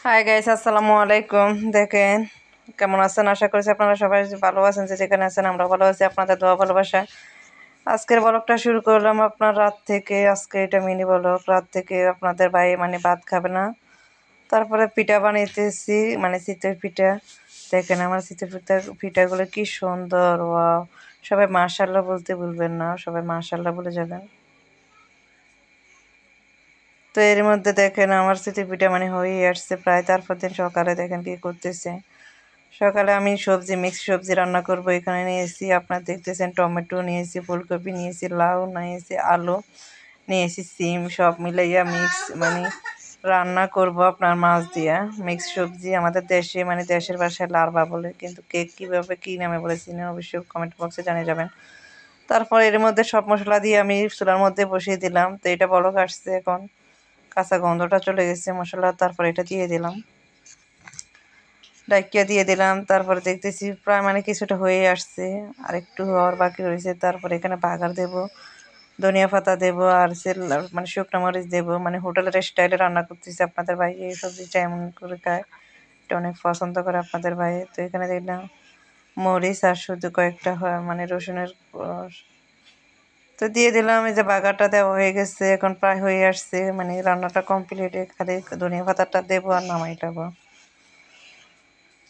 Hi guys, আসসালামু আলাইকুম। দেখেন কেমন আছেন, আশা করছি আপনারা সবাই ভালো আছেন। যে যেখানে আছেন আমরা ভালো আছি, আপনাদের দোয়া ভালোবাসা। আজকের ব্লগটা শুরু করলাম আপনার রাত থেকে। আজকে এটা মিনি ব্লগ। রাত থেকে আপনাদের ভাই ভাত খাবে না, তারপরে পিঠা বানাইতেছি, চিতই পিঠা। দেখেন আমার চিতই পিঠাগুলো কি সুন্দর, ওয়াও! সবাই মাশাআল্লাহ বলতে ভুলবেন না, সবাই মাশাআল্লাহ বলে যাবেন। তো এর মধ্যে দেখেন আমার চিতই পিঠা হয়েই আসছে প্রায়। তারপর দিন সকালে দেখেন কি করতেছে। সকালে আমি মিক্স সবজি রান্না করব। এখানে নিয়েছি, আপনার দেখতেছেন, টমেটো নিয়েছি, ফুলকপি নিয়েছি, লাউ নিয়েছি, আলু নিয়েছি, সিম, সব মিলাইয়া মিক্স রান্না করব আপনার মাছ দিয়া। মিক্স সবজি আমাদের দেশে দেশের ভাষায় লারবা বলে, কিন্তু কে কীভাবে কী নামে বলেছি অবশ্যই কমেন্ট বক্সে জানিয়ে যাবেন। তারপর এর মধ্যে সব মশলা দিয়ে আমি চুলার মধ্যে বসিয়ে দিলাম। তো এটা বলক আসছে, এখন কাঁচা গন্ধটা চলে গেছে মশলা। তারপর এটা দিয়ে দিলাম, ডাইকিয়া দিয়ে দিলাম। তারপরে দেখতেছি প্রায় কিছুটা হয়ে আসছে, আর একটু হওয়ার বাকি রয়েছে। তারপরে এখানে বাগার দেব, ধনিয়া পাতা দেব, আর শুকনো মরিচ দেবো। হোটেলের স্টাইলে রান্না করতেছি। আপনাদের ভাই এই সবজিটা এমন করে খায়, এটা অনেক পছন্দ করে আপনাদের ভাই। তো এখানে দেখলাম মরিচ আর শুধু কয়েকটা রসুনের কোয়া। তো দিয়ে দিলাম, এই যে বাগারটা দেওয়া হয়ে গেছে, এখন প্রায় হয়ে আসছে, রান্নাটা কমপ্লিট। খালি ধনিয়া পাতাটা দেবো আর নামাই যাবো।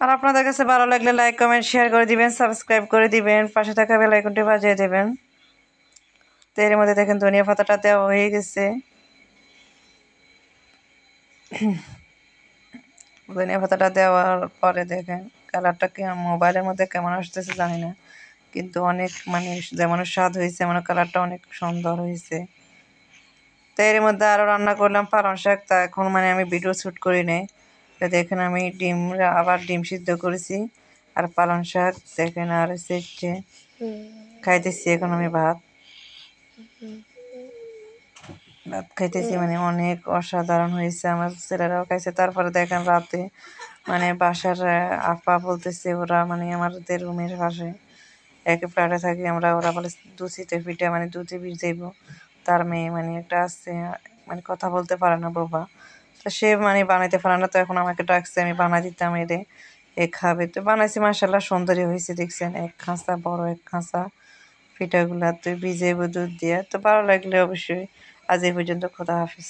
আর আপনাদের কাছে ভালো লাগলে লাইক, কমেন্ট, শেয়ার করে দিবেন, সাবস্ক্রাইব করে দিবেন, পাশে থাকা বেল আইকনটি বাজিয়ে দেবেন। তো এর মধ্যে দেখেন ধনিয়া পাতাটা দেওয়া হয়ে গেছে। ধনিয়া পাতাটা দেওয়ার পরে দেখেন কালারটা কি মোবাইলের মধ্যে কেমন আসতেছে জানি না, কিন্তু অনেক যেমন স্বাদ হয়েছে, এমন কালারটা অনেক সুন্দর হয়েছে। তো এর মধ্যে আরও রান্না করলাম পালং শাক। তা এখন আমি ভিডিও শ্যুট করি নাই। তো দেখেন আমি আবার ডিম সিদ্ধ করেছি আর পালং শাক দেখেন, আর হচ্ছে খাইতেছি এখন আমি ভাত খাইতেছি। অনেক অসাধারণ হয়েছে, আমার ছেলেরাও খাইছে। তারপরে দেখেন রাতে বাসার আপা বলতেছে, ওরা আমাদের রুমের পাশে এক ফ্ল্যাটে থাকি আমরা, ওরা বলে দুধিতে পিঠা দুধে ভিজাইব। তার মেয়ে একটা আছে, কথা বলতে পারে না, বোবা। তো সে বানাইতে পারে না, তো এখন আমাকে ডাকছে আমি বানাই দিতাম এরে, এ খাবে। তো বানাইছি, মাশাআল্লাহ সুন্দরী হয়েছে। দেখছেন এক খাঁচা, বড় এক খাঁচা পিঠাগুলা। তো ভিজাইব দুধ দিয়া। তো ভালো লাগলে অবশ্যই। আজ এই পর্যন্ত, খোদা হাফিজ।